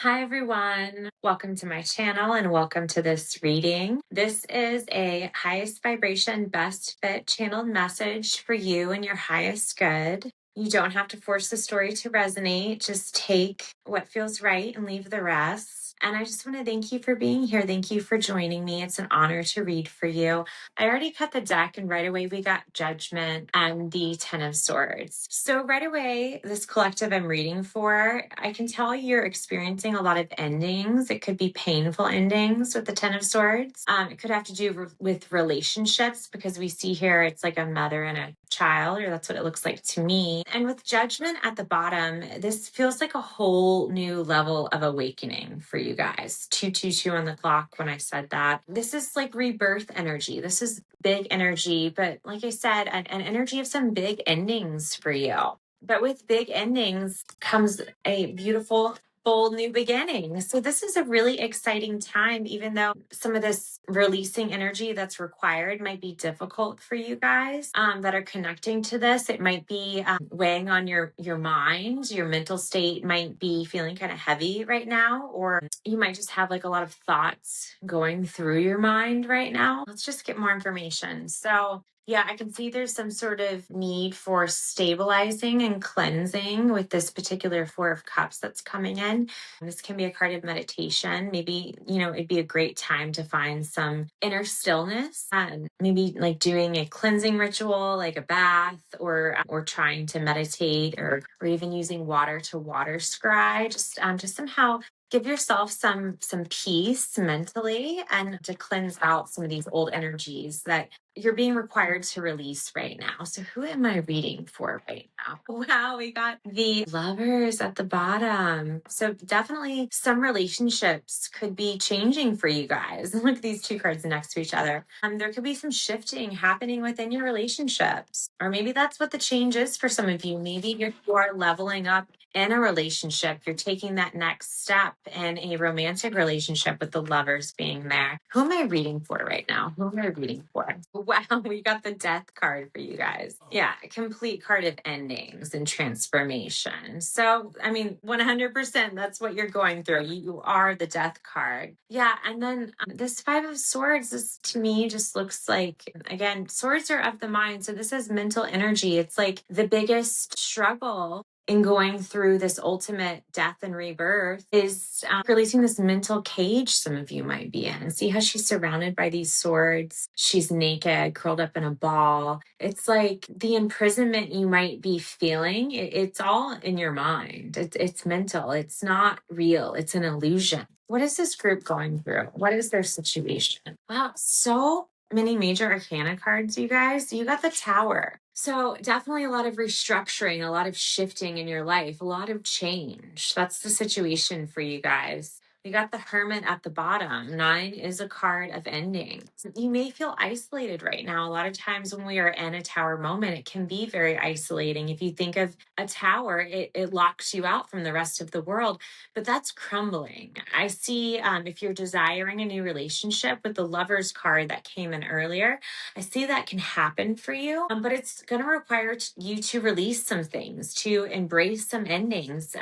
Hi, everyone. Welcome to my channel and welcome to this reading. This is a highest vibration, best fit channeled message for you and your highest good. You don't have to force the story to resonate. Just take what feels right and leave the rest. And I just want to thank you for being here. Thank you for joining me. It's an honor to read for you. I already cut the deck and right away we got Judgment and the Ten of Swords. So right away, this collective I'm reading for, I can tell you're experiencing a lot of endings. It could be painful endings with the Ten of Swords. It could have to do with relationships because we see here it's like a mother and a child, or that's what it looks like to me. And with Judgment at the bottom, this feels like a whole new level of awakening for you guys. 222 on the clock when I said that. This is like rebirth energy. This is big energy, but like I said, an energy of some big endings for you. But with big endings comes a beautiful, bold new beginning. So this is a really exciting time, even though some of this releasing energy that's required might be difficult for you guys that are connecting to this. It might be weighing on your mind. Your mental state might be feeling kind of heavy right now, or you might just have like a lot of thoughts going through your mind right now. Let's just get more information. So yeah, I can see there's some sort of need for stabilizing and cleansing with this particular Four of Cups that's coming in. This can be a card of meditation. Maybe, it'd be a great time to find some inner stillness and maybe like doing a cleansing ritual, like a bath or trying to meditate or even using water to water scry. Just somehow give yourself some peace mentally and to cleanse out some of these old energies that you're being required to release right now. So who am I reading for right now? Wow, we got the Lovers at the bottom. So definitely some relationships could be changing for you guys. Look at these two cards next to each other. There could be some shifting happening within your relationships. Or maybe that's what the change is for some of you. Maybe you are leveling up in a relationship. You're taking that next step in a romantic relationship with the Lovers being there. Who am I reading for right now? Who am I reading for? Wow, we got the Death card for you guys. Yeah, a complete card of endings and transformation. So, 100% that's what you're going through. You are the Death card. Yeah, and then this Five of Swords, this to me just looks like, again, swords are of the mind. So this is mental energy. It's like the biggest struggle in going through this ultimate death and rebirth is releasing this mental cage some of you might be in. See how she's surrounded by these swords? She's naked, curled up in a ball. It's like the imprisonment you might be feeling, it's all in your mind. It's mental. It's not real. It's an illusion. What is this group going through? What is their situation? Wow, so many major arcana cards, you guys. You got the Tower. So definitely a lot of restructuring, a lot of shifting in your life, a lot of change. That's the situation for you guys. We got the Hermit at the bottom. 9 is a card of ending. You may feel isolated right now. A lot of times when we are in a tower moment, it can be very isolating. If you think of a tower, it locks you out from the rest of the world, but that's crumbling. I see if you're desiring a new relationship with the Lovers card that came in earlier, I see that can happen for you, but it's going to require you to release some things, to embrace some endings.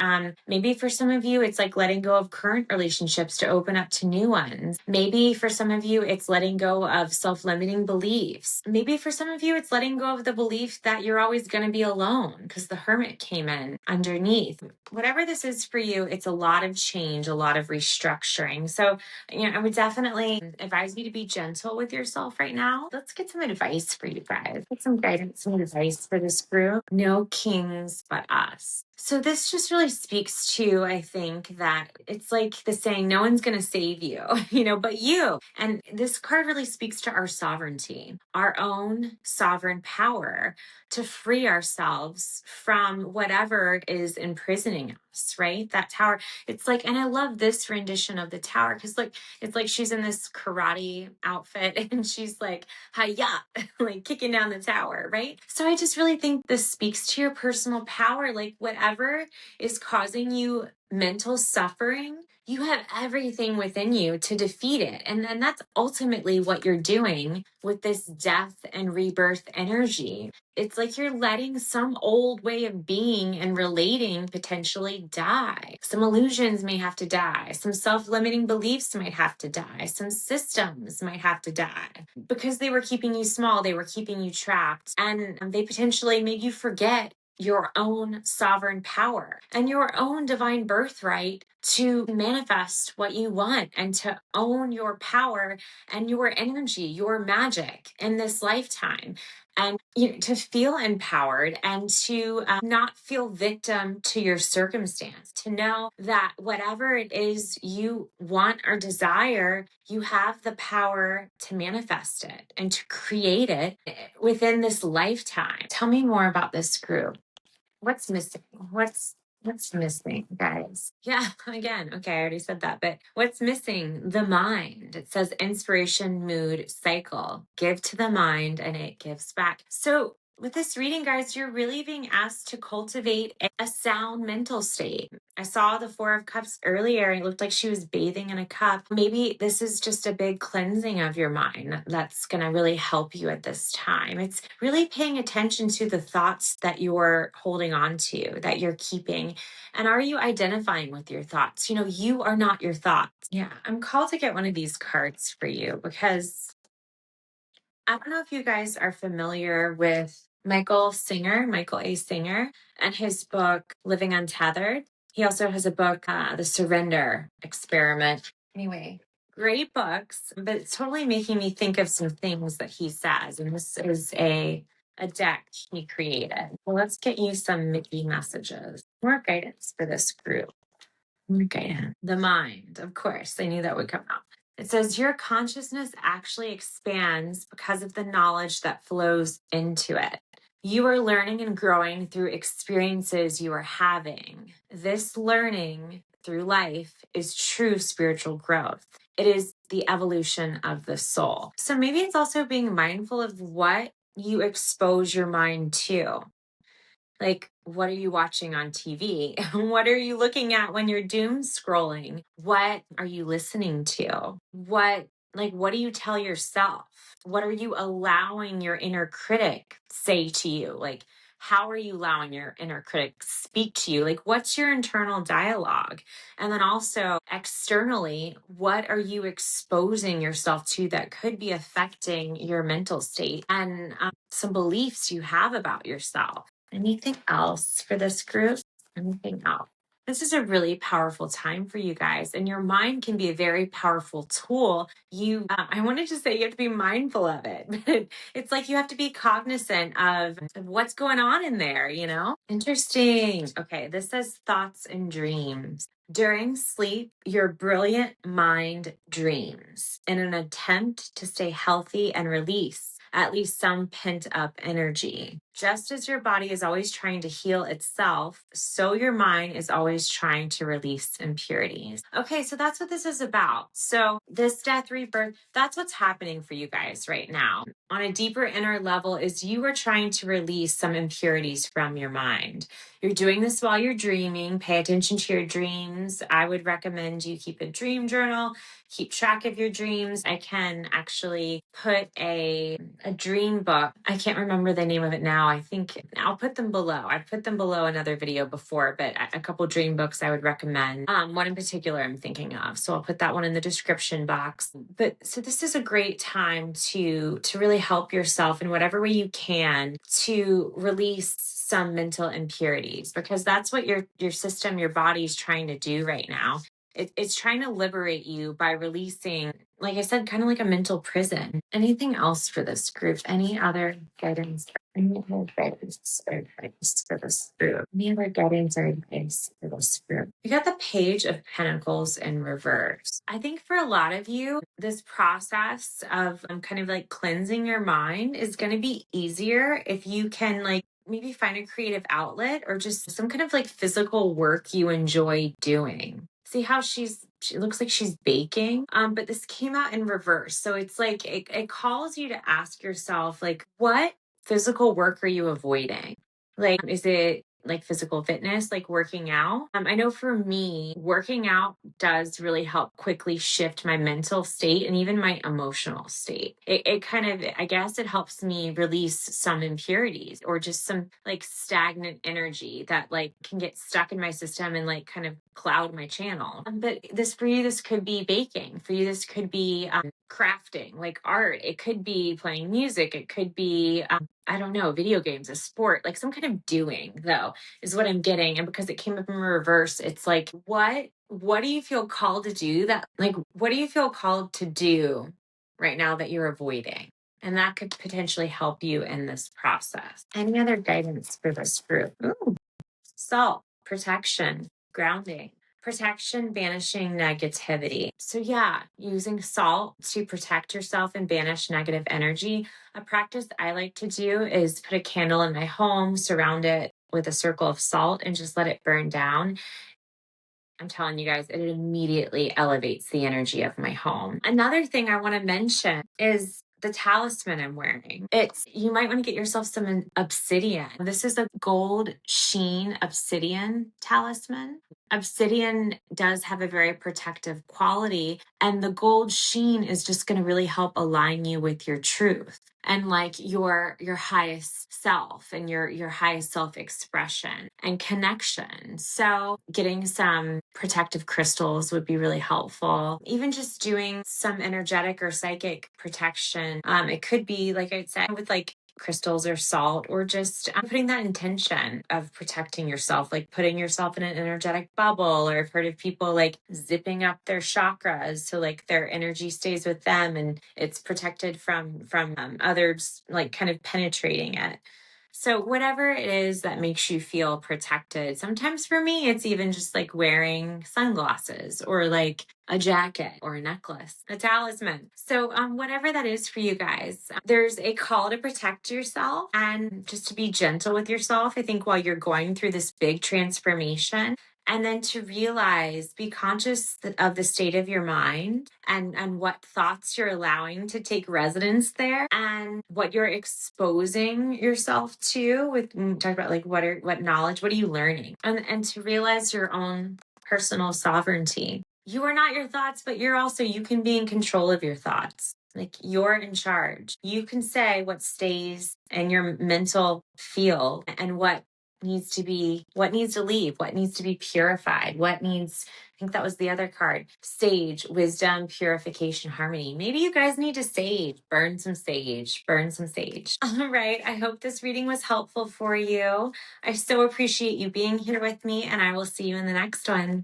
Maybe for some of you, it's like letting go of current relationships to open up to new ones. Maybe for some of you, it's letting go of self-limiting beliefs. Maybe for some of you, it's letting go of the belief that you're always going to be alone because the Hermit came in underneath. Whatever this is for you, it's a lot of change, a lot of restructuring. So, I would definitely advise you to be gentle with yourself right now. Let's get some advice for you guys. Get some guidance, some advice for this group. No kings but us. So this just really speaks to, I think, that it's like the saying, no one's going to save you, but you. And this card really speaks to our sovereignty, our own sovereign power to free ourselves from whatever is imprisoning us, right? That tower. It's like, and I love this rendition of the tower because it's like she's in this karate outfit and she's like, hiya, like kicking down the tower, right? So I just really think this speaks to your personal power. Like whatever is causing you mental suffering, you have everything within you to defeat it. And then that's ultimately what you're doing with this death and rebirth energy. It's like you're letting some old way of being and relating potentially die. Some illusions may have to die. Some self-limiting beliefs might have to die. Some systems might have to die because they were keeping you small. They were keeping you trapped, and they potentially made you forget your own sovereign power and your own divine birthright to manifest what you want and to own your power and your energy, your magic in this lifetime. And to feel empowered and to not feel victim to your circumstance, to know that whatever it is you want or desire, you have the power to manifest it and to create it within this lifetime. Tell me more about this group. What's missing? What's missing, guys? Yeah, again, okay, I already said that, but what's missing? The mind. It says inspiration, mood, cycle. Give to the mind and it gives back. So with this reading, guys, you're really being asked to cultivate a sound mental state. I saw the Four of Cups earlier. It looked like she was bathing in a cup. Maybe this is just a big cleansing of your mind that's going to really help you at this time. It's really paying attention to the thoughts that you're holding on to, that you're keeping. And are you identifying with your thoughts? You are not your thoughts. Yeah, I'm called to get one of these cards for you because I don't know if you guys are familiar with Michael A. Singer, and his book, Living Untethered. He also has a book, The Surrender Experiment. Anyway, great books, but it's totally making me think of some things that he says. And this is a deck he created. Well, let's get you some Mickey messages. More guidance for this group. More guidance. The mind, of course. I knew that would come out. It says your consciousness actually expands because of the knowledge that flows into it. You are learning and growing through experiences you are having. This learning through life is true spiritual growth. It is the evolution of the soul. So maybe it's also being mindful of what you expose your mind to. Like, what are you watching on TV? What are you looking at when you're doom scrolling? What are you listening to? What do you tell yourself? What are you allowing your inner critic say to you? Like, how are you allowing your inner critic speak to you? Like, what's your internal dialogue? And then also externally, what are you exposing yourself to that could be affecting your mental state and some beliefs you have about yourself? Anything else for this group? Anything else? This is a really powerful time for you guys, and your mind can be a very powerful tool. I wanted to say you have to be mindful of it, but it's like you have to be cognizant of what's going on in there, Interesting. Okay, this says thoughts and dreams. During sleep, your brilliant mind dreams in an attempt to stay healthy and release at least some pent up energy. Just as your body is always trying to heal itself, so your mind is always trying to release impurities. Okay, so that's what this is about. So this death rebirth, that's what's happening for you guys right now. On a deeper inner level is you are trying to release some impurities from your mind. You're doing this while you're dreaming. Pay attention to your dreams. I would recommend you keep a dream journal, keep track of your dreams. I can actually put a dream book. I can't remember the name of it now. I think I'll put them below. I've put them below another video before, but a couple dream books I would recommend. One in particular I'm thinking of. So I'll put that one in the description box. But so this is a great time to really help yourself in whatever way you can to release some mental impurities, because that's what your system, your body is trying to do right now. It's trying to liberate you by releasing, like I said, kind of like a mental prison. Anything else for this group? Any other guidance? Any other guidance or advice for this group? Any other guidance or advice for this group? We got the Page of Pentacles in reverse. I think for a lot of you, this process of kind of like cleansing your mind is going to be easier if you can maybe find a creative outlet or just some kind of physical work you enjoy doing. See how she looks like she's baking, but this came out in reverse. So it's like it calls you to ask yourself, what physical work are you avoiding? Is it like physical fitness, like working out. I know for me, working out does really help quickly shift my mental state and even my emotional state. It kind of, I guess it helps me release some impurities or just some like stagnant energy that like can get stuck in my system and like kind of cloud my channel. But this for you, this could be baking. For you, this could be crafting, like art. It could be playing music. It could be, I don't know, video games, a sport, like some kind of doing though is what I'm getting. And because it came up in reverse, it's like, what do you feel called to do that, like, what do you feel called to do right now that you're avoiding? And that could potentially help you in this process. Any other guidance for this group? Ooh. Salt, protection, grounding, protection, banishing negativity. So, yeah, using salt to protect yourself and banish negative energy. A practice I like to do is put a candle in my home, surround it with a circle of salt, and just let it burn down. I'm telling you guys, it immediately elevates the energy of my home. Another thing I want to mention is the talisman I'm wearing. You might want to get yourself some obsidian. This is a gold sheen obsidian talisman. Obsidian does have a very protective quality, and the gold sheen is just going to really help align you with your truth and like your highest self and your highest self-expression and connection. So getting some protective crystals would be really helpful. Even just doing some energetic or psychic protection. It could be, like I said, with like crystals or salt, or just putting that intention of protecting yourself, like putting yourself in an energetic bubble. Or I've heard of people like zipping up their chakras so like their energy stays with them and it's protected from others like kind of penetrating it. So whatever it is that makes you feel protected. Sometimes for me, it's even just like wearing sunglasses or like a jacket or a necklace, a talisman. So whatever that is for you guys, there's a call to protect yourself and just to be gentle with yourself. I think while you're going through this big transformation, and then to realize, be conscious of the state of your mind and what thoughts you're allowing to take residence there and what you're exposing yourself to with, talk about like what knowledge, what are you learning? And to realize your own personal sovereignty. You are not your thoughts, but you can be in control of your thoughts. Like you're in charge. You can say what stays in your mental field and what needs to leave, what needs to be purified, I think that was the other card, sage, wisdom, purification, harmony. Maybe you guys need to burn some sage. All right. I hope this reading was helpful for you. I so appreciate you being here with me, and I will see you in the next one.